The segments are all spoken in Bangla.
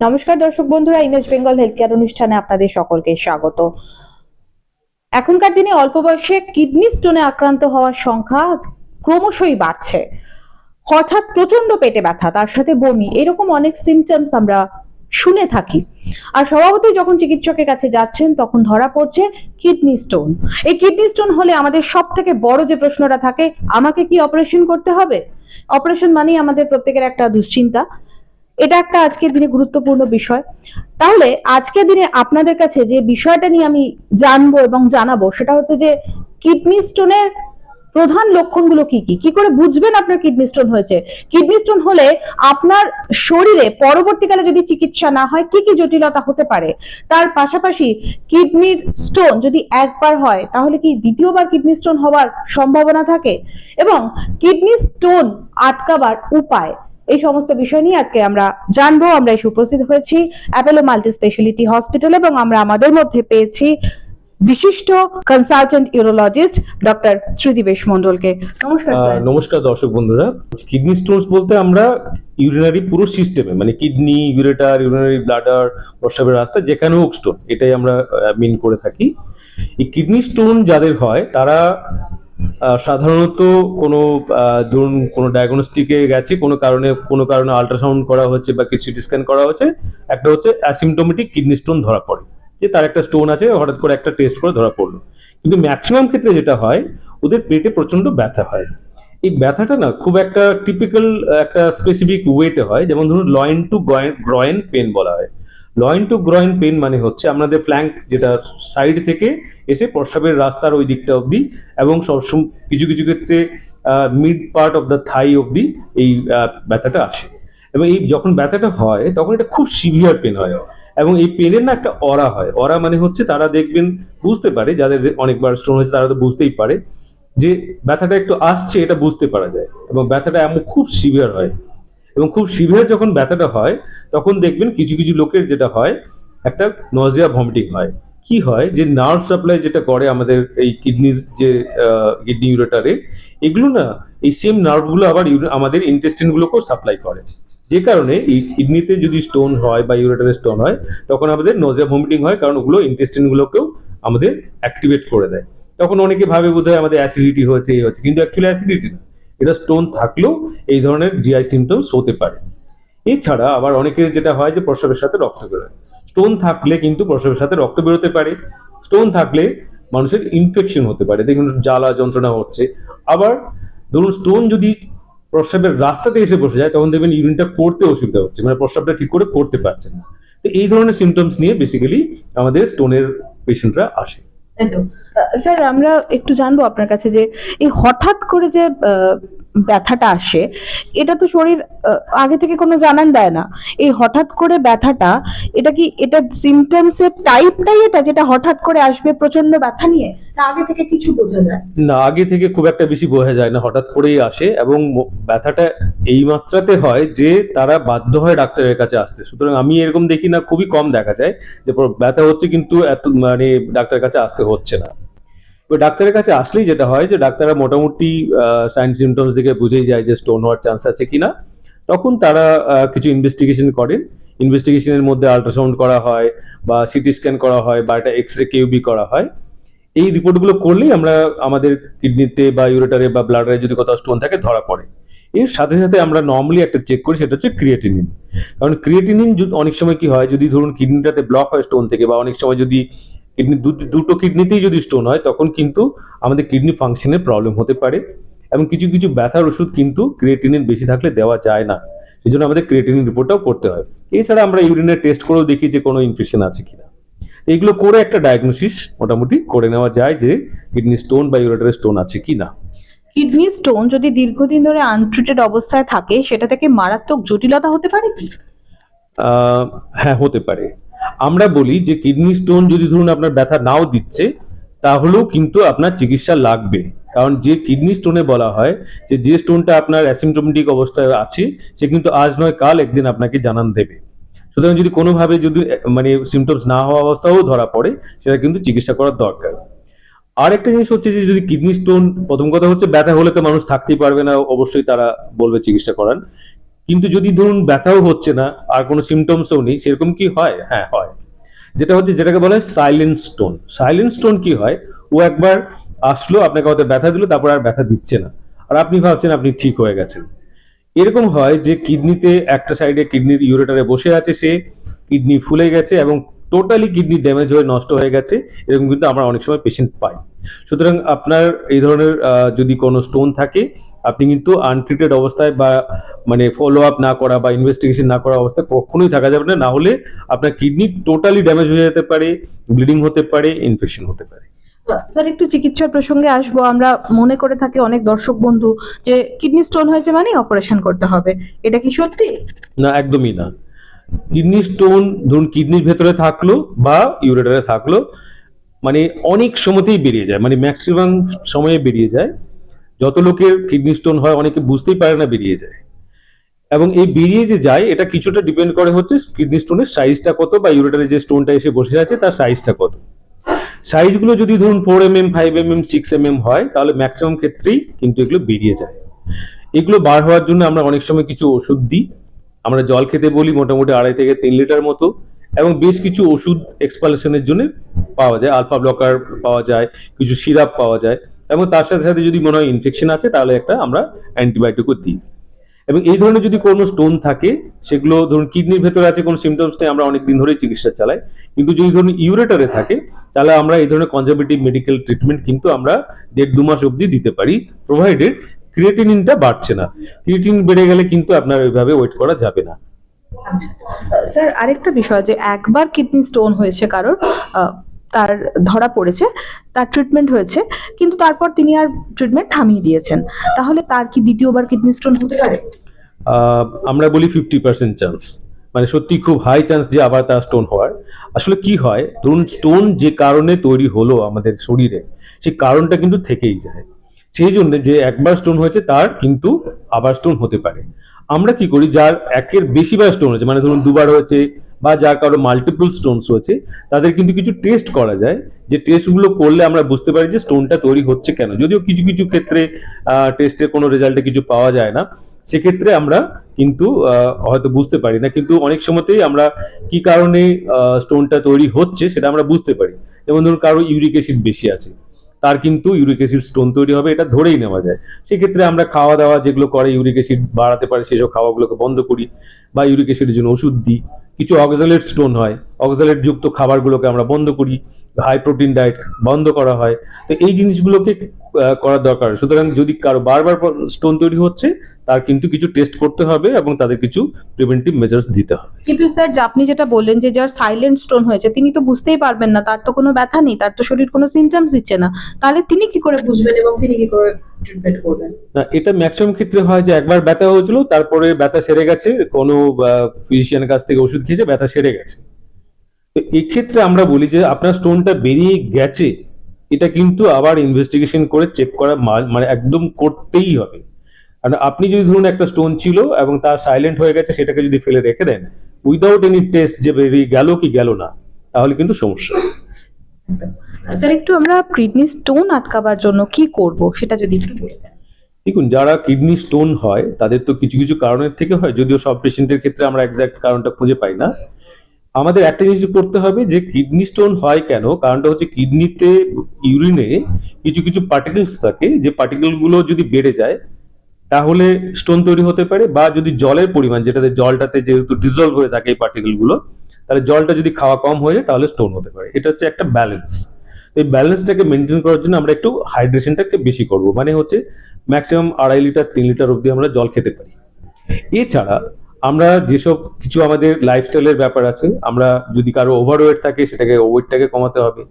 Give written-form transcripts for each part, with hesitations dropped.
নমস্কার দর্শক বন্ধুরা, ইমেজ বেঙ্গল হেলথ কেয়ার অনুষ্ঠানে আপনাদের সকলকে স্বাগত। এখনকার দিনে অল্প বয়সে কিডনি স্টোনে আক্রান্ত হওয়ার সংখ্যা ক্রমশই বাড়ছে। হঠাৎ প্রচন্ড পেটে ব্যথা, তার সাথে বমি, এরকম অনেক সিমটমস আমরা শুনে থাকি। আর স্বভাবতই যখন চিকিৎসকের কাছে যাচ্ছেন তখন ধরা পড়ছে কিডনি স্টোন। এই কিডনি স্টোন হলে আমাদের সব থেকে বড় যে প্রশ্নটা থাকে, আমাকে কি অপারেশন করতে হবে? অপারেশন মানেই আমাদের প্রত্যেকের একটা দুশ্চিন্তা। এটা একটা আজকের দিনে গুরুত্বপূর্ণ বিষয়। তাহলে আজকের দিনে আপনাদের কাছে যে বিষয়টা নিয়ে আমি জানবো এবং জানাবো সেটা হচ্ছে যে কিডনি স্টোনের প্রধান লক্ষণগুলো কি কি, কি করে বুঝবেন আপনার কিডনি স্টোন হয়েছে। কিডনি স্টোন হলে আপনার শরীরে পরবর্তীকালে যদি চিকিৎসা না হয় কি কি জটিলতা হতে পারে। তার পাশাপাশি কিডনির স্টোন যদি একবার হয় তাহলে কি দ্বিতীয়বার কিডনি স্টোন হওয়ার সম্ভাবনা থাকে, এবং কিডনি স্টোন আটকাবার উপায়, এই সমস্ত বিষয় নিয়ে আজকে আমরা জানবো। আমরা এসে উপস্থিত হয়েছি অ্যাপোলো মাল্টি স্পেশালিটি হসপিটাল এবং আমরা আমাদের মধ্যে পেয়েছি বিশিষ্ট কনসালটেন্ট ইউরোলজিস্ট ডক্টর শ্রুতিবেশ মণ্ডলকে। নমস্কার স্যার। নমস্কার দর্শক বন্ধুরা। কিডনি স্টোনস বলতে আমরা ইউরিনারি পুরো সিস্টেমে, মানে কিডনি, ইউরেটার, ইউরিনারি ব্লাডার, প্রস্রাবের রাস্তা যেখানে হোক স্টোন, এটাই আমরা মিন করে থাকি। এই কিডনি স্টোন যাদের হয় তারা সাধারণত কোনো ধরুন কোনো ডায়াগনস্টিকে গেছে, কোনো কারণে আল্ট্রাসাউন্ড করা হচ্ছে বা কিছু সিটি স্ক্যান করা হচ্ছে, একটা হচ্ছে অ্যাসিমটোমেটিক কিডনি স্টোন ধরা পড়ে, যে তার একটা স্টোন আছে, হঠাৎ করে একটা টেস্ট করে ধরা পড়লো। কিন্তু ম্যাক্সিমাম ক্ষেত্রে যেটা হয়, ওদের পেটে প্রচন্ড ব্যথা হয়। এই ব্যথাটা না খুব একটা টিপিক্যাল একটা স্পেসিফিক ওয়েতে হয়, যেমন ধরুন লয়েন টু গ্রয়েন পেন বলা হয়। লয়েন টু গ্রয়েন পেন মানে হচ্ছে আমাদের ফ্ল্যাঙ্ক, যেটা সাইড থেকে এসে প্রস্রাবের রাস্তার ওই দিকটা অবধি, এবং সবসময় কিছু কিছু ক্ষেত্রে মিড পার্ট অফ দ্য থাই অবধি এই ব্যথাটা আসে। এবং এই যখন ব্যথাটা হয় তখন এটা খুব সিভিয়ার পেন হয়, এবং এই পেনের না একটা অরা হয়। অরা মানে হচ্ছে তারা দেখবেন বুঝতে পারে, যাদের অনেকবার স্টোন হয়েছে তারা তো বুঝতেই পারে যে ব্যথাটা একটু আসছে, এটা বুঝতে পারা যায়। এবং ব্যথাটা এমন খুব সিভিয়ার হয়, এবং খুব সিভিয়ার যখন ব্যথাটা হয় তখন দেখবেন কিছু কিছু লোকের যেটা হয়, একটা নজিয়া ভমিটিং হয়। কি হয়, যে নার্ভ সাপ্লাই যেটা করে আমাদের এই কিডনির, যে কিডনি ইউরেটারে, এগুলো না এই সেম নার্ভগুলো আবার আমাদের ইন্টেস্টিন গুলোকেও সাপ্লাই করে। যে কারণে এই কিডনিতে যদি স্টোন হয় বা ইউরেটারে স্টোন হয় তখন আমাদের নজিয়া ভমিটিং হয়, কারণ ওগুলো ইন্টেস্টিন গুলোকেও আমাদের অ্যাক্টিভেট করে দেয়। তখন অনেকে ভাবে বোধহয় আমাদের অ্যাসিডিটি হয়েছে, এই হচ্ছে, কিন্তু অ্যাকচুয়ালি অ্যাসিডিটি না, এটা স্টোন থাকলেও এই ধরনের জিআই সিমটমস হতে পারে। এছাড়া আবার অনেকের যেটা হয় যে প্রস্রাবের সাথে রক্ত বেরোয়। স্টোন থাকলে কিন্তু প্রস্রাবের সাথে রক্ত বেরোতে পারে। স্টোন থাকলে মানুষের ইনফেকশন হতে পারে, দেখুন জ্বালা যন্ত্রণা হচ্ছে। আবার ধরুন স্টোন যদি প্রস্রাবের রাস্তাতে এসে বসে যায় তখন দেখবেন ইউরিনটা করতে অসুবিধা হচ্ছে, মানে প্রস্রাবটা ঠিক করে করতে পারছে না। তো এই ধরনের সিমটমস নিয়ে বেসিক্যালি আমাদের স্টোনের পেশেন্টরা আসে। স্যার, আমরা একটু জানবো আপনার কাছে যে এই হঠাৎ করে যে ব্যথাটা আসে, এটা তো শরীর আগে থেকে কোনো জানান দেয় না। এই হঠাৎ করে ব্যথাটা, এটা কি, এটা সিমটমস এর টাইপটাই এটা, যেটা হঠাৎ করে আসবে প্রচন্ড ব্যথা নিয়ে, তা আগে থেকে কিছু বোঝা যায় না? আগে থেকে খুব একটা বেশি বোঝা যায় না, হঠাৎ করেই আসে, এবং ব্যথাটা এই মাত্রাতে হয় যে তারা বাধ্য হয় ডাক্তারের কাছে আসতে। সুতরাং আমি এরকম দেখি না, খুবই কম দেখা যায় যে ব্যথা হচ্ছে কিন্তু এত মানে ডাক্তারের কাছে আসতে হচ্ছে না। ডাক্তারের কাছে আসলেই যেটা হয় যে ডাক্তাররা মোটামুটি সাইন সিমটমস দেখে বুঝেই যায় যে স্টোন হওয়ার চান্স আছে কিনা। তখন তারা কিছু ইনভেস্টিগেশন করেন। ইনভেস্টিগেশনের মধ্যে আল্ট্রাসাউন্ড করা হয়, বা সিটি স্ক্যান করা হয়, বা একটা এক্স রে কিউবি করা হয়। এই রিপোর্টগুলো করলেই আমরা আমাদের কিডনিতে বা ইউরেটারে বা ব্লাডারে যদি কোথাও স্টোন থাকে ধরা পড়ে। এর সাথে সাথে আমরা নর্মালি একটা চেক করি, সেটা হচ্ছে ক্রিয়েটিনিন। কারণ ক্রিয়েটিনিন অনেক সময় কি হয়, যদি ধরুন কিডনিটাতে ব্লক হয় স্টোন থেকে, বা অনেক সময় যদি কিডনি দুটো কিডনিতেই যদি স্টোন হয় তখন কিন্তু আমাদের কিডনি ফাংশনের প্রবলেম হতে পারে, এবং কিছু কিছু ব্যথার ওষুধ কিন্তু ক্রিয়েটিনিন বেশি থাকলে দেওয়া যায় না। সেই জন্য আমাদের ক্রিয়েটিনিন রিপোর্টটাও করতে হয়। এছাড়া আমরা ইউরিনের টেস্ট করেও দেখি যে কোনো ইনফেকশন আছে কিনা। এগুলো করে একটা ডায়াগনোসিস মোটামুটি করে নেওয়া যায় যে কিডনি স্টোন বা ইউরেটারে স্টোন আছে কিনা। কিডনি স্টোন যদি দীর্ঘদিন ধরে আনট্রিটেড অবস্থায় থাকে, সেটা থেকে মারাত্মক জটিলতা হতে পারে কি? হ্যাঁ, হতে পারে। আমরা বলি যে কিডনি স্টোন যদি ধরুন আপনার ব্যথা নাও দিচ্ছে, তাহলেও কিন্তু আপনার চিকিৎসা লাগবে। কারণ যে কিডনি স্টোনে বলা হয় যে স্টোনটা আপনার অ্যাসিমটোমেটিক অবস্থায় আছে, সে কিন্তু আজ নয় কাল একদিন আপনাকে জানান দেবে। সুতরাং যদি কোনোভাবে যদি মানে সিমটমস না হওয়া অবস্থাও ধরা পড়ে, সেটা কিন্তু চিকিৎসা করার দরকার। আর একটা জিনিস হচ্ছে যে যদি কিডনি স্টোন, প্রথম কথা হচ্ছে ব্যথা হলে তো মানুষ থাকতেই পারবে না, অবশ্যই তারা বলবে চিকিৎসা করান। কিন্তু যদি ধরুন ব্যথাও হচ্ছে না আর কোনো সিমটমসও নেই, সেরকম কি হয়? হ্যাঁ হয়। যেটা হচ্ছে, যেটাকে বলা হয় সাইলেন্ট স্টোন। সাইলেন্ট স্টোন কি হয়, ও একবার আসলো, আপনাকে হয়তো ব্যথা দিল, তারপর আর ব্যথা দিচ্ছে না, আর আপনি ভাবছেন আপনি ঠিক হয়ে গেছেন। এরকম হয় যে কিডনিতে একটা সাইডে কিডনির ইউরেটারে বসে আছে সে, কিডনি ফুলে গেছে এবং টোটালি কিডনি ড্যামেজ হয়ে নষ্ট হয়ে গেছে, এরকম কিন্তু আমরা অনেক সময় পেশেন্ট পাই। সুতরাং আপনার এই ধরনের যদি কোনো স্টোন থাকে, আপনি কিন্তু আনট্রিটেড অবস্থায় বা মানে ফলো আপ না করা বা ইনভেস্টিগেশন না করা অবস্থায় কখনোই থাকা যাবে না, না হলে আপনার কিডনি টোটালি ড্যামেজ হয়ে যেতে পারে, ব্লিডিং হতে পারে, ইনফেকশন হতে পারে। স্যার একটু চিকিৎসার প্রসঙ্গে আসবো। আমরা মনে করে থাকি অনেক দর্শক বন্ধু যে কিডনি স্টোন হয়েছে মানে অপারেশন করতে হবে, এটা কি সত্যি? না, একদমই না। কিডনি স্টোন ধরুন কিডনির ভেতরে থাকলো বা ইউরেটারে থাকলো, মানে অনেক সময়তেই বেরিয়ে যায়, মানে ম্যাক্সিমাম সময়ে বেরিয়ে যায়। যত লোকের কিডনি স্টোন হয় অনেকে বুঝতেই পারে না বেরিয়ে যায়, এবং এই বেরিয়ে যে যায় এটা কিছুটা ডিপেন্ড করে হচ্ছে কিডনি স্টোনের সাইজটা কত, বা ইউরেটারে যে স্টোনটা এসে বসে আছে তার সাইজটা কত। সাইজগুলো যদি ধরুন 4 mm, 5 mm, 6 mm হয়, তাহলে ম্যাক্সিমাম ক্ষেত্রেই কিন্তু এগুলো বেরিয়ে যায়। এগুলো বার হওয়ার জন্য আমরা অনেক সময় কিছু ওষুধ দিই, আমরা জল খেতে বলি মোটামুটি 2.5 থেকে 3 লিটার মতো, এবং বেশ কিছু ওষুধ এক্সপালশনের জন্য পাওয়া যায়, আলফা ব্লকার পাওয়া যায়, কিছু সিরাপ পাওয়া যায়, এবং তার সাথে সাথে যদি মনে হয় ইনফেকশন আছে তাহলে একটা আমরা অ্যান্টিবায়োটিকও দিই। এবং এই ধরনের যদি কোনো স্টোন থাকে, সেগুলো ধরুন কিডনির ভেতরে আছে, কোনো সিমটমস নেই, আমরা অনেক দিন ধরেই চিকিৎসা চালাই। কিন্তু যদি ধরুন ইউরেটারে থাকে, তাহলে আমরা এই ধরনের কনজারভেটিভ মেডিকেল ট্রিটমেন্ট কিন্তু আমরা 1.5-2 মাস অবধি দিতে পারি, প্রোভাইডেড ক্রিয়েটিনিনটা বাড়ছে না। ক্রিয়েটিনিন বেড়ে গেলে কিন্তু আপনার ওইভাবে ওয়েট করা যাবে না। স্যার আরেকটা বিষয়, যে একবার কিডনি স্টোন হয়েছে কারোর, তার ধরা পড়েছে, তার ট্রিটমেন্ট হয়েছে, কিন্তু তারপর তিনি আর ট্রিটমেন্ট থামিয়ে দিয়েছেন, তাহলে তার কি দ্বিতীয়বার কিডনি স্টোন হতে পারে? আমরা বলি 50% চান্স, মানে সত্যি খুব হাই চান্স যে আবার তার স্টোন হওয়ার। আসলে কি হয়, ধরুন স্টোন যে কারণে তৈরি হলো আমাদের শরীরে, সেই কারণটা কিন্তু থেকেই যায়। সেই জন্য যে একবার স্টোন হয়েছে তার কিন্তু আবার স্টোন হতে পারে। আমরা কি করি, যার একের বেশিবার স্টোন হয়েছে, মানে ধরুন 2বার হয়েছে, বা যার কারো মাল্টিপল স্টোনস হয়েছে, তাদের কিন্তু কিছু টেস্ট করা যায়, যে টেস্টগুলো করলে আমরা বুঝতে পারি যে স্টোনটা তৈরি হচ্ছে কেন। যদিও কিছু কিছু ক্ষেত্রে টেস্টের কোনো রেজাল্টে কিছু পাওয়া যায় না, সেক্ষেত্রে আমরা কিন্তু হয়তো বুঝতে পারি না, কিন্তু অনেক সময়তেই আমরা কি কারণে স্টোনটা তৈরি হচ্ছে সেটা আমরা বুঝতে পারি। যেমন ধরুন কারো ইউরিক অ্যাসিড বেশি আছে, তার কিন্তু ইউরিক অ্যাসিড স্টোন তৈরি হবে, এটা ধরেই নেওয়া যায়। সেক্ষেত্রে আমরা খাওয়া দাওয়া যেগুলো করে ইউরিক অ্যাসিড বাড়াতে পারে সেসব খাওয়াগুলোকে বন্ধ করি, বা ইউরিক অ্যাসিডের জন্য ওষুধ দিই। কিছু অক্সালেট স্টোন হয়, অক্সালেট যুক্ত খাবারগুলোকে আমরা বন্ধ করি, হাই প্রোটিন ডায়েট বন্ধ করা হয়। তো এই জিনিসগুলোকে করার দরকার। সুতরাং যদি কারো বারবার স্টোন তৈরি হচ্ছে, তার কিন্তু কিছু টেস্ট করতে হবে এবং তাদের কিছু প্রিভেন্টিভ মেজার্স দিতে হবে। কিন্তু স্যার আপনি যেটা বললেন যে যার সাইলেন্ট স্টোন হয়েছে তিনি তো বুঝতেই পারবেন না, তার তো কোনো ব্যথা নেই, তার তো শরীর কোনো সিমটমস দিচ্ছে না, তাহলে তিনি কি করে বুঝবেন এবং তিনি কি করে ট্রিটমেন্ট করবেন? না, এটা ম্যাক্সিমাম ক্ষেত্রে হয় যে একবার ব্যথা হয়েছিল, তারপরে ব্যথা সেরে গেছে, কোনো ফিজিশিয়ানের কাছ থেকে ওষুধ খেয়েছে, ব্যথা সেরে গেছে। তো এই ক্ষেত্রে আমরা বলি যে আপনার স্টোনটা বেরিয়ে গেছে, এটা কিন্তু আবার ইনভেস্টিগেশন করে চেক করা মানে একদম করতেই হবে। কারণ আপনি যদি ধরুন একটা স্টোন ছিল এবং তা সাইলেন্ট হয়ে গেছে, সেটাকে যদি ফেলে রেখে দেন উইদাউট এনি টেস্ট যে বেরিয়ে গেল কি গেল না, তাহলে কিন্তু সমস্যা। স্যার একটু আমরা কিডনি স্টোন আটকাবার জন্য কি করব সেটা যদি একটু বলে দেন। দেখুন, যারা কিডনি স্টোন হয় তাদের তো কিছু কিছু কারণের থেকে হয়, যদিও সব পেশেন্টের ক্ষেত্রে আমরা এক্সাক্ট কারণটা খুঁজে পাই না। আমাদের একটা জিনিস করতে হবে যে কিডনি স্টোন হয় কেন, কারণটা হচ্ছে কিডনিতে ইউরিনে কিছু কিছু পার্টিকেলস থাকে, যে পার্টিকেল গুলো যদি বেড়ে যায় তাহলে স্টোন তৈরি হতে পারে, বা যদি জলের পরিমাণ, যেটাতে জলটাতে যেহেতু ডিজলভ হয়ে থাকে এই পার্টিকেল গুলো, তাহলে জলটা যদি খাওয়া কম হয়ে যায় তাহলে স্টোন হতে পারে। এটা হচ্ছে একটা ব্যালেন্স। এই ব্যালেন্সটাকে মেনটেন করার জন্য আমরা একটু হাইড্রেশনটাকে বেশি করব, মানে হচ্ছে ম্যাক্সিমাম 2.5 লিটার 3 লিটার অব্দি আমরা জল খেতে পারি। এছাড়া আমরা যেসব কিছু আমাদের লাইফস্টাইলের ব্যাপার আছে, আমরা যদি কারো ওভারওয়েট থাকে সেটাকে ওয়েটটাকে কমাতে হবে।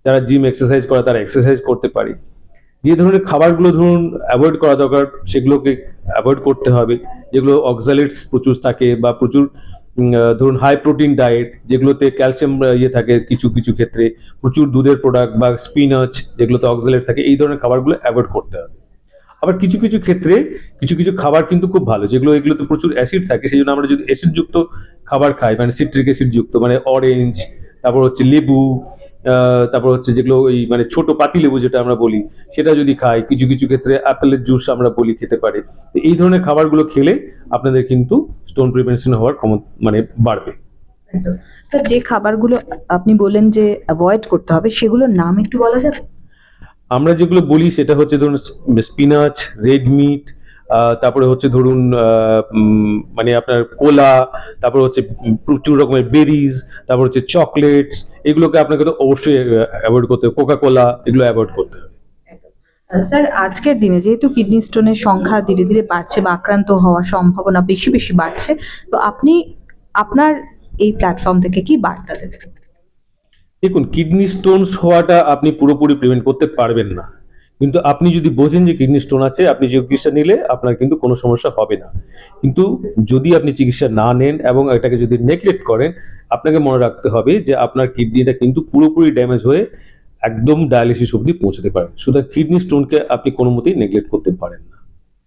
যারা জিম এক্সারসাইজ করে তারা এক্সারসাইজ করতে পারে। যে ধরনের খাবারগুলো ধরুন অ্যাভয়েড করা দরকার সেগুলোকে অ্যাভয়েড করতে হবে, যেগুলো অক্সালেটস প্রচুর থাকে, বা প্রচুর ধরুন হাই প্রোটিন ডায়েট যেগুলোতে ক্যালসিয়াম ইয়ে থাকে, কিছু কিছু ক্ষেত্রে প্রচুর দুধের প্রোডাক্ট বা স্পিনাচ যেগুলোতে অক্সালেট থাকে, এই ধরনের খাবারগুলো অ্যাভয়েড করতে হবে। আবার কিছু কিছু ক্ষেত্রে কিছু কিছু খাবার কিন্তু খুব ভালো, যেগুলো এগুলোতে প্রচুর অ্যাসিড থাকে, সেই জন্য আমরা যদি অ্যাসিড যুক্ত খাবার খাই, মানে সিট্রিক অ্যাসিড যুক্ত, মানে অরেঞ্জ, তারপর হচ্ছে লেবু, তারপর হচ্ছে যেগুলো ওই মানে ছোট পাতিলেবু যেটা আমরা বলি সেটা যদি খাই, কিছু কিছু ক্ষেত্রে অ্যাপেলের জুস আমরা বলি খেতে পারে। তো এই ধরনের খাবারগুলো খেলে আপনাদের কিন্তু স্টোন প্রিভেনশন হওয়ার মানে বাড়বে। স্যার, যে খাবারগুলো আপনি বললেন যে অ্যাভয়েড করতে হবে সেগুলোর নাম একটু বলা যাবে? আমরা যেগুলো বলি সেটা হচ্ছে ধরুন স্পিনাচ, রেড মিট, তারপরে হচ্ছে ধরুন মানে আপনার কোলা, তারপর হচ্ছে প্রচুর রকমের বেরিজ, তারপর হচ্ছে চকলেটস, এগুলোকে আপনাকে তো অবশ্যই অ্যাভয়েড করতে হবে। কোকা কোলা এগুলো অ্যাভয়েড করতে হবে। স্যার, আজকের দিনে যেহেতু কিডনি স্টোনের সংখ্যা ধীরে ধীরে বাড়ছে বা আক্রান্ত হওয়ার সম্ভাবনা বেশি বেশি বাড়ছে, তো আপনি আপনার এই প্ল্যাটফর্ম থেকে কি বার্তা দেবেন? দেখুন, কিডনি স্টোনস হওয়াটা আপনি পুরোপুরি প্রিভেন্ট করতে পারবেন না, কিন্তু আপনি যদি বোঝেন যে কিডনি স্টোন আছে, আপনি চিকিৎসা নিলে আপনার কিন্তু কোনো সমস্যা হবে না। কিন্তু যদি আপনি চিকিৎসা না নেন এবং এটাকে যদি নেগলেক্ট করেন, আপনাকে মনে রাখতে হবে যে আপনার কিডনিটা কিন্তু পুরোপুরি ড্যামেজ হয়ে একদম ডায়ালিসিস অবধি পৌঁছতে পারে। সুতরাং কিডনি স্টোনকে আপনি কোনো মতেই নেগলেক্ট করতে পারেন না।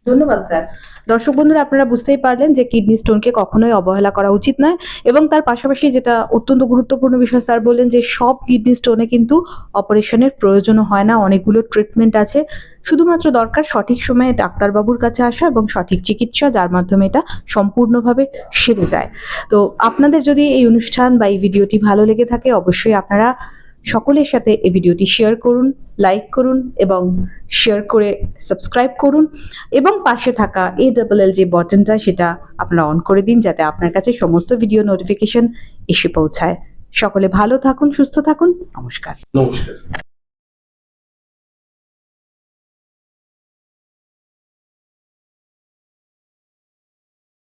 ধন্যবাদ স্যার। দর্শক বন্ধুরা, আপনারা বুঝতেই পারলেন যে কিডনি স্টোনকে কখনোই অবহেলা করা উচিত নয়, এবং তার পাশাপাশি যেটা অত্যন্ত গুরুত্বপূর্ণ বিষয় স্যার বললেন যে সব কিডনি স্টোনে কিন্তু অপারেশনের প্রয়োজনও হয় না, অনেকগুলো ট্রিটমেন্ট আছে। শুধুমাত্র দরকার সঠিক সময়ে ডাক্তারবাবুর কাছে আসা এবং সঠিক চিকিৎসা, যার মাধ্যমে এটা সম্পূর্ণভাবে সেরে যায়। তো আপনাদের যদি এই অনুষ্ঠান বা এই ভিডিওটি ভালো লেগে থাকে, অবশ্যই আপনারা সকলের সাথে এই ভিডিওটি শেয়ার করুন, লাইক করুন এবং শেয়ার করে সাবস্ক্রাইব করুন, এবং পাশে থাকা ALL যে বাটনটা সেটা আপনারা অন করে দিন, যাতে আপনার কাছে সমস্ত ভিডিও নোটিফিকেশন এসে পৌঁছায়। সকলে ভালো থাকুন, সুস্থ থাকুন, নমস্কার। নমস্কার।